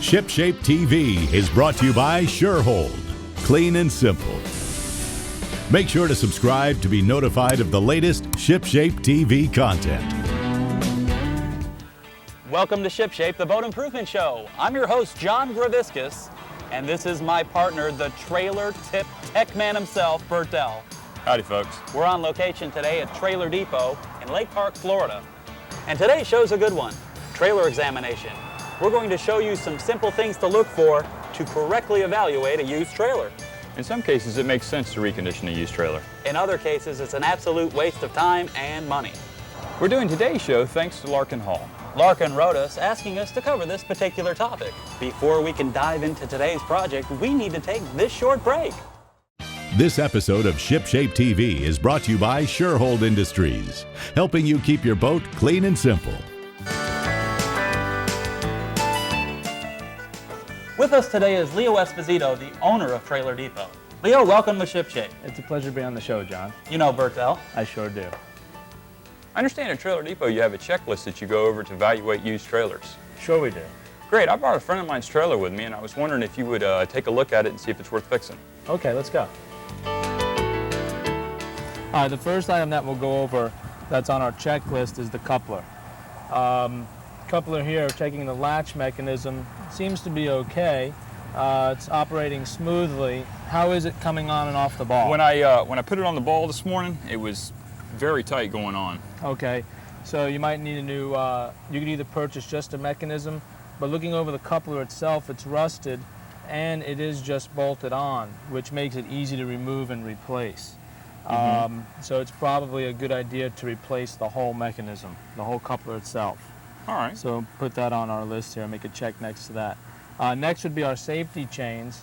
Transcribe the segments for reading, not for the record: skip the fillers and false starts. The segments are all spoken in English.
ShipShape TV is brought to you by SureHold. Clean and simple. Make sure to subscribe to be notified of the latest ShipShape TV content. Welcome to ShipShape, the boat improvement show. I'm your host, John Graviscus, and this is my partner, the trailer tip tech man himself, Bert Dell. Howdy, folks. We're on location today at Trailer Depot in Lake Park, Florida. And today's show's a good one, trailer examination. We're going to show you some simple things to look for to correctly evaluate a used trailer. In some cases, it makes sense to recondition a used trailer. In other cases, it's an absolute waste of time and money. We're doing today's show thanks to Larkin Hall. Larkin wrote us asking us to cover this particular topic. Before we can dive into today's project, we need to take this short break. This episode of ShipShape TV is brought to you by SureHold Industries, helping you keep your boat clean and simple. With us today is Leo Esposito, the owner of Trailer Depot. Leo, welcome to ShipShape. It's a pleasure to be on the show, John. You know Bert Dell. I sure do. I understand at Trailer Depot you have a checklist that you go over to evaluate used trailers. Sure we do. Great, I brought a friend of mine's trailer with me and I was wondering if you would take a look at it and see if it's worth fixing. Okay, let's go. All right, the first item that we'll go over that's on our checklist is the coupler. Coupler here, checking the latch mechanism, seems to be okay. It's operating smoothly. How is it coming on and off the ball? When I put it on the ball this morning, it was very tight going on. Okay, so you might need a new, you could either purchase just a mechanism, but looking over the coupler itself, it's rusted and it is just bolted on, which makes it easy to remove and replace. So it's probably a good idea to replace the whole mechanism, the whole coupler itself. All right. So put that on our list here, make a check next to that. Next would be our safety chains.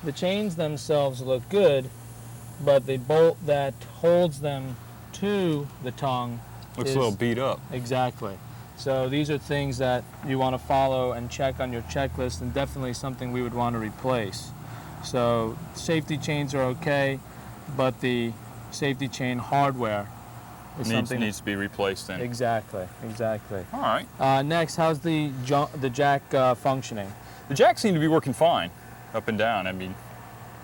The chains themselves look good, but the bolt that holds them to the tongue Looks a little beat up. Exactly. So these are things that you want to follow and check on your checklist, and definitely something we would want to replace. So safety chains are okay, but the safety chain hardware is something needs to be replaced then. Exactly, exactly. All right. Next, how's the jack functioning? The jack seemed to be working fine, up and down. I mean,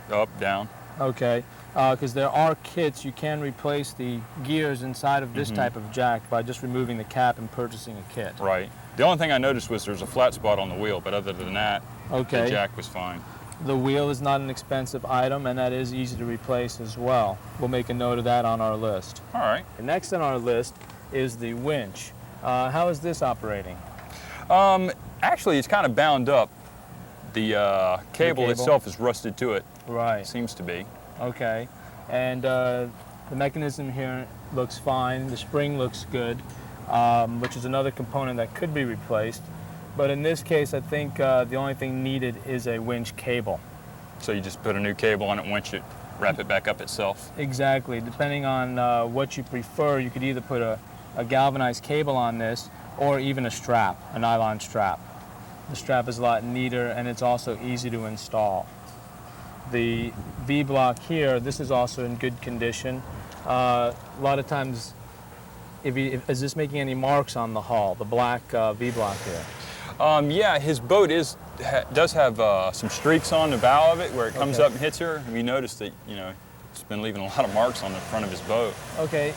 up, down. Okay, because there are kits, you can replace the gears inside of this type of jack by just removing the cap and purchasing a kit. Right. The only thing I noticed was there's a flat spot on the wheel, but other than that, okay, the jack was fine. The wheel is not an expensive item, and that is easy to replace as well. We'll make a note of that on our list. All right. Next on our list is the winch. How is this operating? Actually, it's kind of bound up. The cable itself is rusted to it. Right. Seems to be. Okay. And the mechanism here looks fine. The spring looks good, which is another component that could be replaced. But in this case, I think the only thing needed is a winch cable. So you just put a new cable on it, winch it, wrap it back up itself? Exactly. Depending on what you prefer, you could either put a galvanized cable on this or even a strap, a nylon strap. The strap is a lot neater and it's also easy to install. The V-block here, this is also in good condition. A lot of times, is this making any marks on the hull, the black V-block here? Yeah, his boat does have some streaks on the bow of it where it comes up and hits her. We noticed that, it's been leaving a lot of marks on the front of his boat. Okay,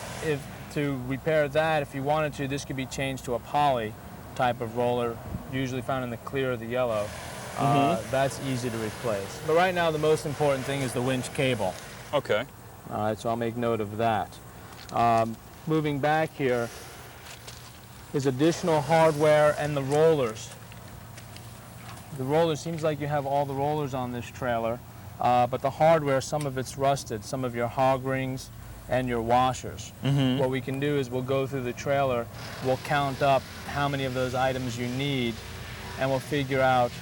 to repair that, if you wanted to, this could be changed to a poly type of roller, usually found in the clear or the yellow. That's easy to replace. But right now, the most important thing is the winch cable. Okay. All right, so I'll make note of that. Moving back here is additional hardware and the rollers. The rollers, seems like you have all the rollers on this trailer, but the hardware, some of it's rusted, some of your hog rings and your washers. What we can do is we'll go through the trailer, we'll count up how many of those items you need, and we'll figure out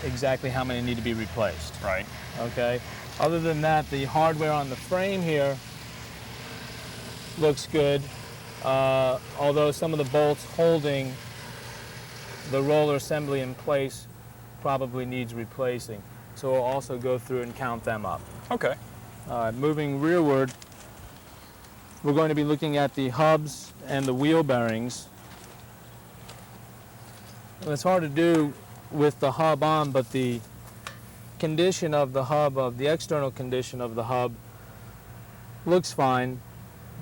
exactly how many need to be replaced. Right. Okay. Other than that, the hardware on the frame here looks good, although some of the bolts holding the roller assembly in place probably needs replacing. So we'll also go through and count them up. Okay. Moving rearward, we're going to be looking at the hubs and the wheel bearings. And it's hard to do with the hub on, but the condition of the hub, of the external condition of the hub, looks fine.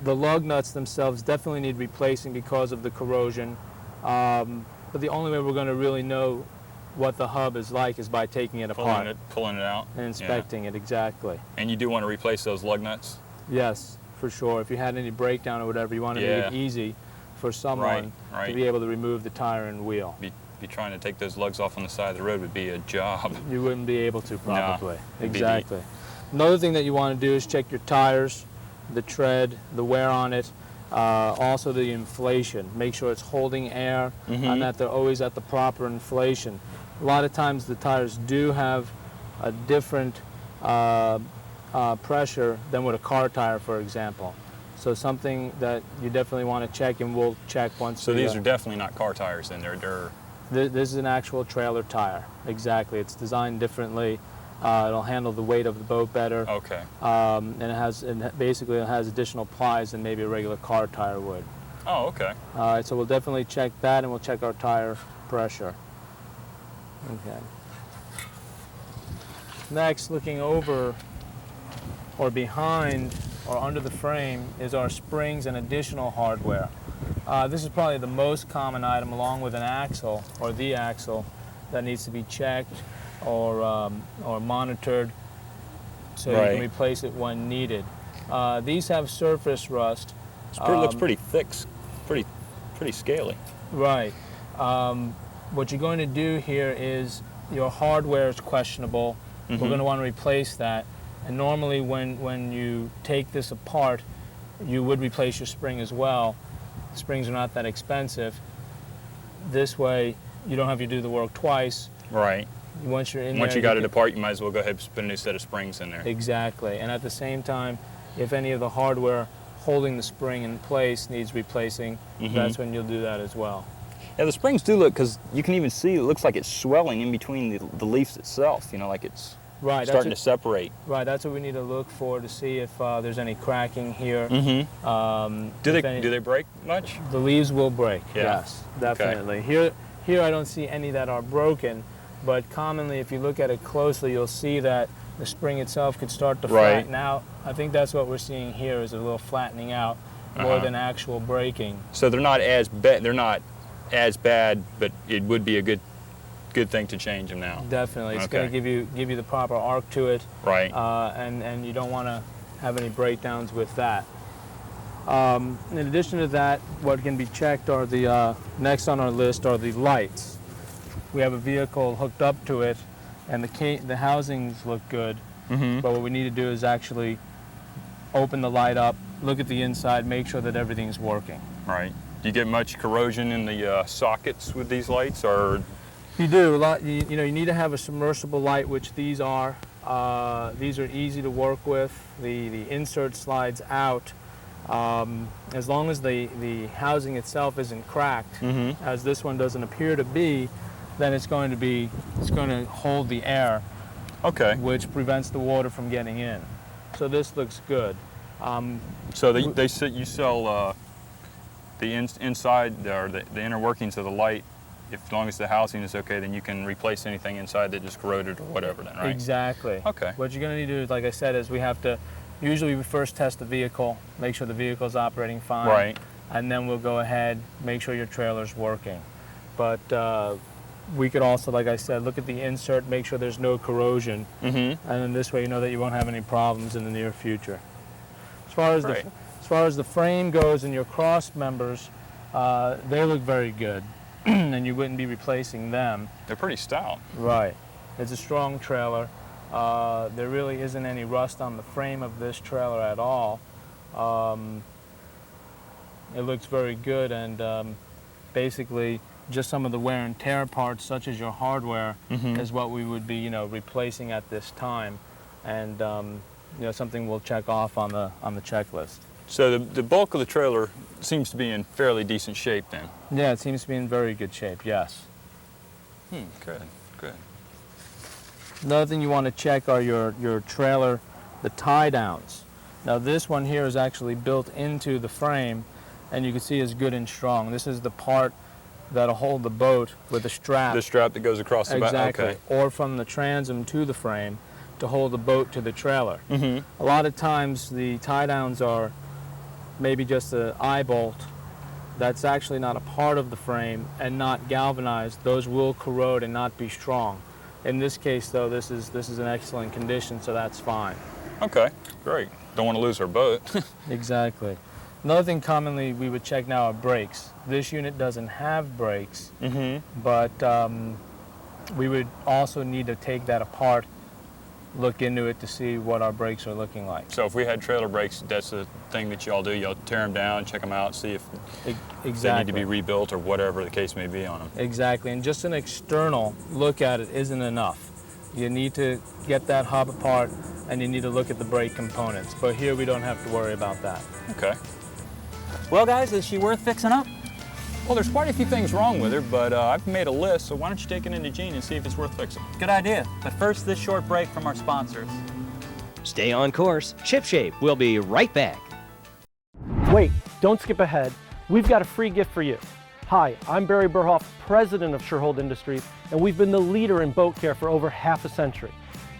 The lug nuts themselves definitely need replacing because of the corrosion. But the only way we're going to really know what the hub is like is by taking it apart. Pulling it out. And inspecting it, exactly. And you do want to replace those lug nuts? Yes, for sure. If you had any breakdown or whatever, you want to make it easy for someone to be able to remove the tire and wheel. Be trying to take those lugs off on the side of the road would be a job. You wouldn't be able to, probably. No, exactly. Another thing that you want to do is check your tires, the tread, the wear on it, also the inflation. Make sure it's holding air and that they're always at the proper inflation. A lot of times the tires do have a different pressure than with a car tire, for example. So something that you definitely want to check, and we'll check once. So these are definitely not car tires then? They're This is an actual trailer tire. Exactly. It's designed differently. It'll handle the weight of the boat better. Okay. And basically it has additional plies than maybe a regular car tire would. Oh, okay. All right, so we'll definitely check that, and we'll check our tire pressure. Okay. Next, looking over or behind or under the frame is our springs and additional hardware. This is probably the most common item, along with an axle or the axle, that needs to be checked or monitored so you can replace it when needed. These have surface rust. Looks pretty thick, pretty scaly. Right. What you're going to do here is your hardware is questionable. We're going to want to replace that. And normally when you take this apart, you would replace your spring as well. Springs are not that expensive. This way, you don't have to do the work twice. Right. Once you're in Once there, you got it apart, you might as well go ahead and put a new set of springs in there. Exactly. And at the same time, if any of the hardware holding the spring in place needs replacing, that's when you'll do that as well. Yeah, the springs do look, because you can even see it looks like it's swelling in between the leaves itself, you know, like it's starting to separate. Right, that's what we need to look for to see if there's any cracking here. Do they break much? The leaves will break, yes, definitely. Okay. Here I don't see any that are broken, but commonly if you look at it closely, you'll see that the spring itself could start to flatten out. I think that's what we're seeing here, is a little flattening out more than actual breaking. So they're not as bad, but it would be a good thing to change them now. Definitely, it's going to give you the proper arc to it. Right. And you don't want to have any breakdowns with that. In addition to that, what can be checked are the next on our list are the lights. We have a vehicle hooked up to it, and the housings look good. But what we need to do is actually open the light up, look at the inside, make sure that everything's working. Right. Do you get much corrosion in the sockets with these lights, or? You do. A lot. You need to have a submersible light, which these are. These are easy to work with. The insert slides out. As long as the housing itself isn't cracked, as this one doesn't appear to be, then it's going to hold the air. Okay. Which prevents the water from getting in. So this looks good. So you sell the inside or the inner workings of the light. As long as the housing is okay, then you can replace anything inside that just corroded or whatever then, right? Exactly. Okay. What you're going to need to do, like I said, is usually we first test the vehicle, make sure the vehicle's operating fine. Right. And then we'll go ahead, make sure your trailer's working. But we could also, like I said, look at the insert, make sure there's no corrosion. And then this way you know that you won't have any problems in the near future. As far as the frame goes and your cross members, they look very good. And you wouldn't be replacing them. They're pretty stout. Right. It's a strong trailer. There really isn't any rust on the frame of this trailer at all. It looks very good, and basically just some of the wear and tear parts, such as your hardware, is what we would be, replacing at this time, and something we'll check off on the checklist. So the bulk of the trailer seems to be in fairly decent shape then? Yeah, it seems to be in very good shape, yes. Good. Another thing you want to check are your trailer, the tie downs. Now this one here is actually built into the frame, and you can see is good and strong. This is the part that'll hold the boat with a strap. The strap that goes across the back? Exactly. Okay. Or from the transom to the frame to hold the boat to the trailer. Mm-hmm. A lot of times the tie downs are maybe just an eye bolt that's actually not a part of the frame and not galvanized. Those will corrode and not be strong. In this case, though, this is an excellent condition, so that's fine. Okay, great. Don't want to lose our boat. Exactly. Another thing commonly we would check now are brakes. This unit doesn't have brakes, but we would also need to take that apart, look into it to see what our brakes are looking like. So if we had trailer brakes, that's the thing that y'all do. Y'all tear them down, check them out, see if Exactly. they need to be rebuilt or whatever the case may be on them. Exactly, and just an external look at it isn't enough. You need to get that hub apart and you need to look at the brake components. But here we don't have to worry about that. Okay. Well, guys, is she worth fixing up? Well, there's quite a few things wrong with her, but I've made a list, so why don't you take it into Gene and see if it's worth fixing? Good idea. But first, this short break from our sponsors. Stay on course. ShipShape will be right back. Wait, don't skip ahead. We've got a free gift for you. Hi, I'm Barry Burhoff, president of Surehold Industries, and we've been the leader in boat care for over half a century.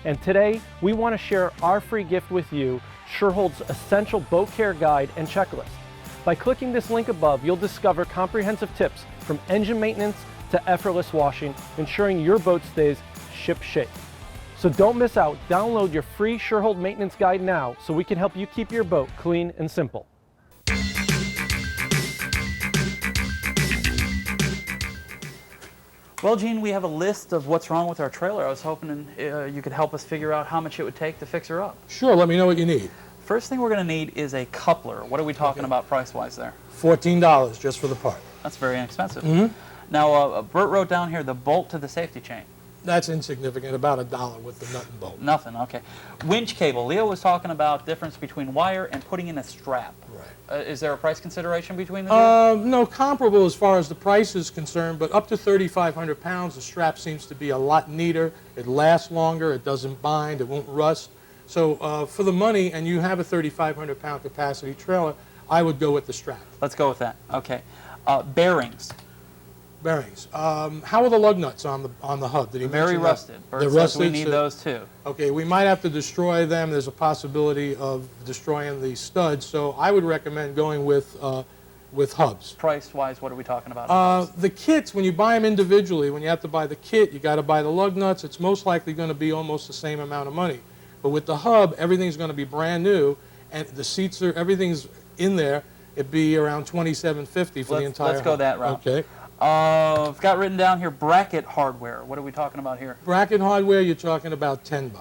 And today, we want to share our free gift with you, Surehold's Essential Boat Care Guide and Checklist. By clicking this link above, you'll discover comprehensive tips from engine maintenance to effortless washing, ensuring your boat stays ship shape. So don't miss out. Download your free Surehold Maintenance Guide now so we can help you keep your boat clean and simple. Well, Gene, we have a list of what's wrong with our trailer. I was hoping you could help us figure out how much it would take to fix her up. Sure, let me know what you need. First thing we're going to need is a coupler. What are we talking about price-wise there? $14 just for the part. That's very inexpensive. Now, Bert wrote down here the bolt to the safety chain. That's insignificant, about $1 with the nut and bolt. Nothing, okay. Winch cable. Leo was talking about difference between wire and putting in a strap. Right. Is there a price consideration between the two? No, comparable as far as the price is concerned, but up to 3,500 pounds, the strap seems to be a lot neater. It lasts longer, it doesn't bind, it won't rust. So for the money, and you have a 3,500 pound capacity trailer, I would go with the strap. Let's go with that. Okay. Bearings. Bearings. How are the lug nuts on the hub? Did he Very mention rusted. that? Bert They're says rusted. we need those too. Okay, we might have to destroy them. There's a possibility of destroying the studs, so I would recommend going with hubs. Price-wise, what are we talking about? The kits, when you buy them individually, when you have to buy the kit, you got to buy the lug nuts. It's most likely going to be almost the same amount of money. But with the hub, everything's going to be brand new, and the seats are, everything's in there. It'd be around $27.50 for the entire Let's go hub. that route. Okay. I've got written down here bracket hardware. What are we talking about here? Bracket hardware, you're talking about $10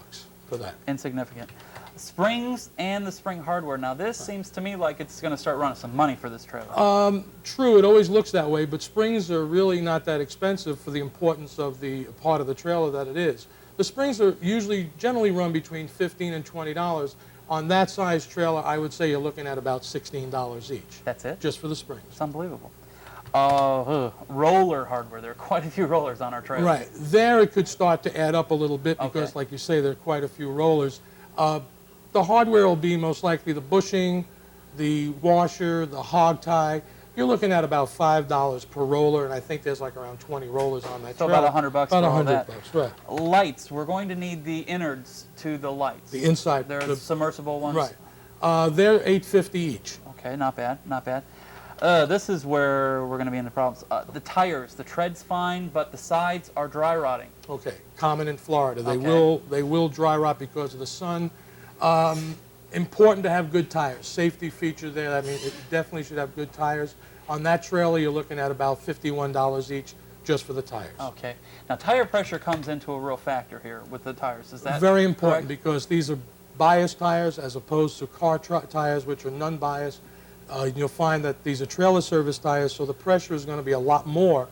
for that. Insignificant. Springs and the spring hardware. Now this seems to me like it's going to start running some money for this trailer. True, it always looks that way, but springs are really not that expensive for the importance of the part of the trailer that it is. The springs are generally run between $15 and $20. On that size trailer, I would say you're looking at about $16 each. That's it? Just for the springs. It's unbelievable. Roller hardware. There are quite a few rollers on our trailer. Right. There it could start to add up a little bit because, like you say, there are quite a few rollers. The hardware will be most likely the bushing, the washer, the hog tie. You're looking at about $5 per roller, and I think there's like around 20 rollers on that So trailer. about $100 About for all $100, that. right. Lights. We're going to need the innards to the lights. The inside. They're submersible ones? Right. They're $8.50 each. Okay, not bad, not bad. This is where we're going to be into problems. The tires, the tread's fine, but the sides are dry rotting. Okay, common in Florida. They Okay. will dry rot because of the sun. Important to have good tires. Safety feature there. I mean, it definitely should have good tires. On that trailer, you're looking at about $51 each just for the tires. Okay. Now, tire pressure comes into a real factor here with the tires. Is that very important correct? because these are biased tires as opposed to car tires, which are non-biased. You'll find that these are trailer service tires, so the pressure is going to be a lot more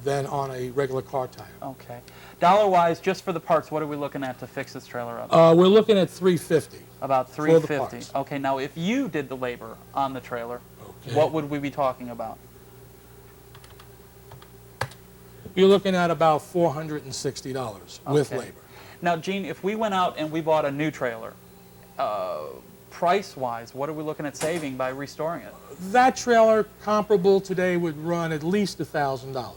than on a regular car tire. Okay. Dollar-wise, just for the parts, what are we looking at to fix this trailer up? We're looking at $350. About for the $350. parts. Okay. Now, if you did the labor on the trailer, Okay. what would we be talking about? You're looking at about $460 with Okay. labor. Now, Gene, if we went out and we bought a new trailer, price-wise, what are we looking at saving by restoring it? That trailer comparable today would run at least $1,000.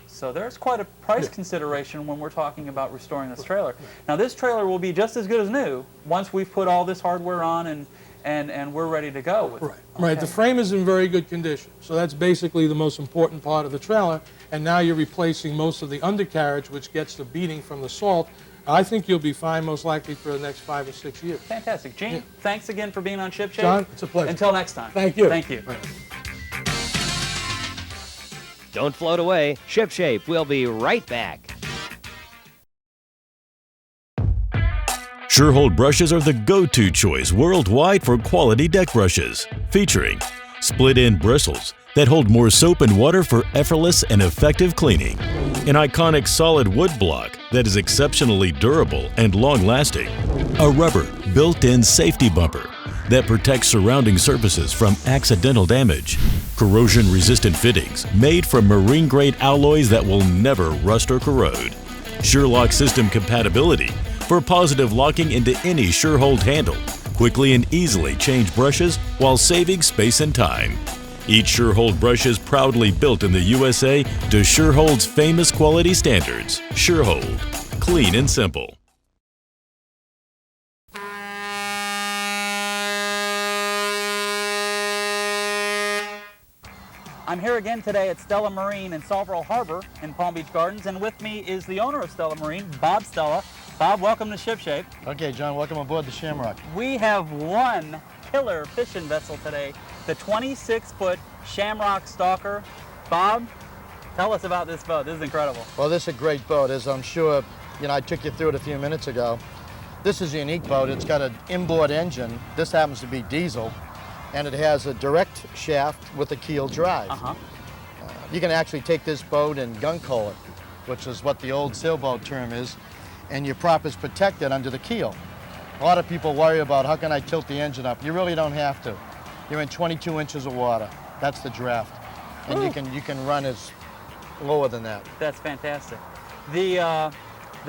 So there's quite a price consideration when we're talking about restoring this trailer. Now this trailer will be just as good as new once we've put all this hardware on and we're ready to go with it. Right. The frame is in very good condition, so that's basically the most important part of the trailer. And now you're replacing most of the undercarriage, which gets the beating from the salt. I think you'll be fine, most likely, for the next 5 or 6 years. Fantastic. Gene, thanks again for being on ShipShape. John, it's a pleasure. Until next time. Thank you. Thank you. Don't float away. ShipShape will be right back. Surehold brushes are the go-to choice worldwide for quality deck brushes, featuring split-end bristles that hold more soap and water for effortless and effective cleaning, an iconic solid wood block that is exceptionally durable and long-lasting, a rubber built-in safety bumper that protects surrounding surfaces from accidental damage, corrosion-resistant fittings made from marine-grade alloys that will never rust or corrode, SureLock system compatibility for positive locking into any Surehold handle, quickly and easily change brushes while saving space and time. Each Surehold brush is proudly built in the USA to Surehold's famous quality standards. Surehold, clean and simple. I'm here again today at Stella Marine in Salvador Harbor in Palm Beach Gardens, and with me is the owner of Stella Marine, Bob Stella. Bob, welcome to ShipShape. Okay, John, welcome aboard the Shamrock. We have one killer fishing vessel today, the 26-foot Shamrock Stalker. Bob, tell us about this boat. This is incredible. Well, this is a great boat, as I'm sure, I took you through it a few minutes ago. This is a unique boat. It's got an inboard engine. This happens to be diesel, and it has a direct shaft with a keel drive. You can actually take this boat and gun coal it, which is what the old sailboat term is, and your prop is protected under the keel. A lot of people worry about how can I tilt the engine up. You really don't have to. You're in 22 inches of water. That's the draft. And you can run as lower than that. That's fantastic. The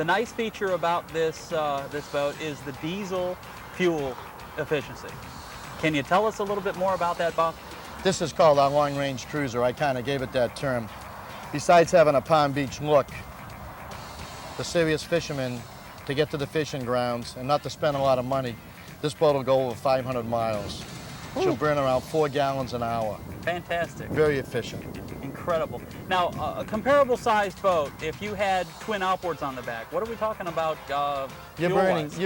nice feature about this this boat is the diesel fuel efficiency. Can you tell us a little bit more about that, Bob? This is called our long-range cruiser. I kind of gave it that term. Besides having a Palm Beach look, the serious fishermen, to get to the fishing grounds and not to spend a lot of money, this boat will go over 500 miles. She'll burn around 4 gallons an hour. Fantastic. Very efficient. Incredible. Now, a comparable sized boat, if you had twin outboards on the back, what are we talking about You're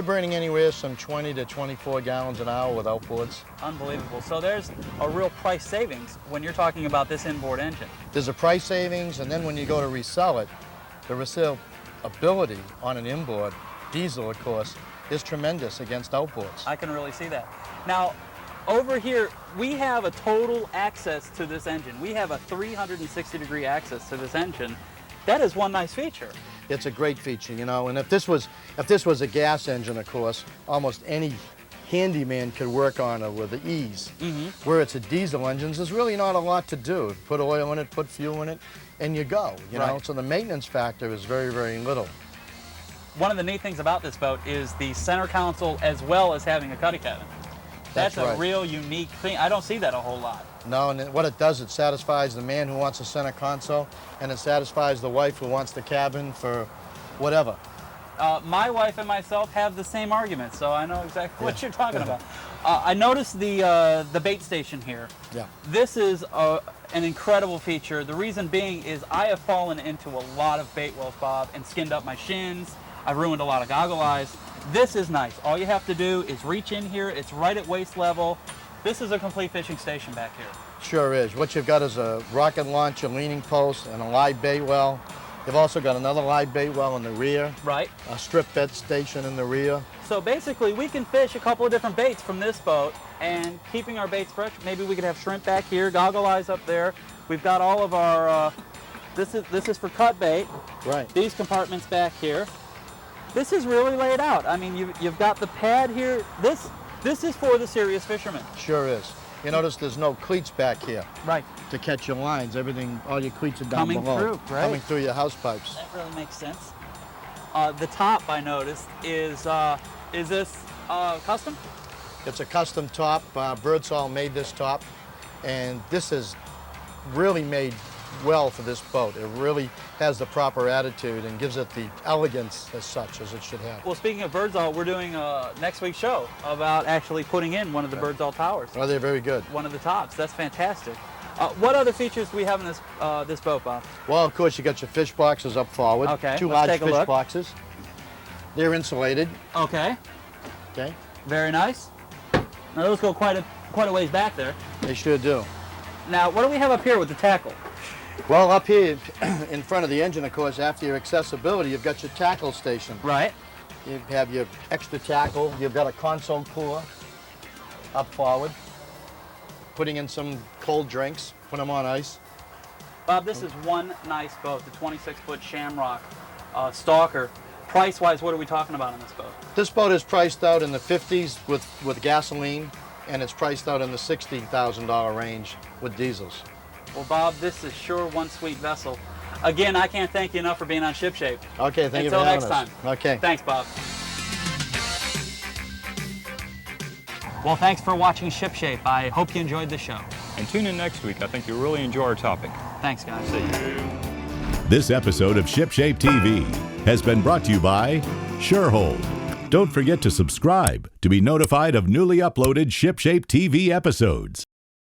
burning anywhere from 20 to 24 gallons an hour with outboards. Unbelievable. So there's a real price savings when you're talking about this inboard engine. There's a price savings, and then when you go to resell it, the resale ability on an inboard, diesel of course, is tremendous against outboards. I can really see that. Now, over here, we have a total access to this engine. We have a 360-degree access to this engine. That is one nice feature. It's a great feature, and if this was a gas engine, of course, almost any handyman could work on it with ease. Where it's a diesel engine, there's really not a lot to do. Put oil in it, put fuel in it, and you go, you know? So the maintenance factor is very, very little. One of the neat things about this boat is the center console as well as having a cuddy cabin. That's right. A real unique thing. I don't see that a whole lot. No, and what it does, it satisfies the man who wants a center console, and it satisfies the wife who wants the cabin for whatever. My wife and myself have the same argument, so I know exactly what you're talking about. I noticed the bait station here. Yeah. This is an incredible feature. The reason being is I have fallen into a lot of bait wells, Bob, and skinned up my shins. I've ruined a lot of goggle eyes. This is nice. All you have to do is reach in here. It's right at waist level. This is a complete fishing station back here. Sure is. What you've got is a rocket launcher, leaning post, and a live bait well. You've also got another live bait well in the rear. Right. A strip bed station in the rear. So basically, we can fish a couple of different baits from this boat, and keeping our baits fresh. Maybe we could have shrimp back here, goggle eyes up there. We've got all of our. This is for cut bait. Right. These compartments back here. This is really laid out. I mean, you've got the pad here. This is for the serious fisherman. Sure is. You notice there's no cleats back here. Right. To catch your lines. Everything, all your cleats are down below. Coming through, right. Coming through your house pipes. That really makes sense. The top, I noticed, is this custom? It's a custom top. Birdsall made this top, and this is really made well for this boat. It really has the proper attitude and gives it the elegance as such as it should have. Well, speaking of Birdsall, we're doing next week's show about actually putting in one of the Birdsall towers. Oh, they're very good. One of the tops. That's fantastic. What other features do we have in this boat, Bob? Well, of course, you got your fish boxes up forward. Okay, Two let's large take a fish look. boxes. They're insulated. Okay. Okay. Very nice. Now those go quite a ways back there. They sure do. Now, what do we have up here with the tackle? Well, up here in front of the engine, of course, after your accessibility, you've got your tackle station. Right. You have your extra tackle. You've got a console cooler up forward. Putting in some cold drinks, put them on ice. Bob, this is one nice boat, the 26-foot Shamrock Stalker. Price-wise, what are we talking about on this boat? This boat is priced out in the 50s with gasoline, and it's priced out in the $60,000 range with diesels. Well, Bob, this is sure one sweet vessel. Again, I can't thank you enough for being on ShipShape. Okay, thank you for Until having next us. time. Okay. Thanks, Bob. Well, thanks for watching ShipShape. I hope you enjoyed the show. And tune in next week. I think you'll really enjoy our topic. Thanks, guys. See you. This episode of ShipShape TV has been brought to you by Surehold. Don't forget to subscribe to be notified of newly uploaded ShipShape TV episodes.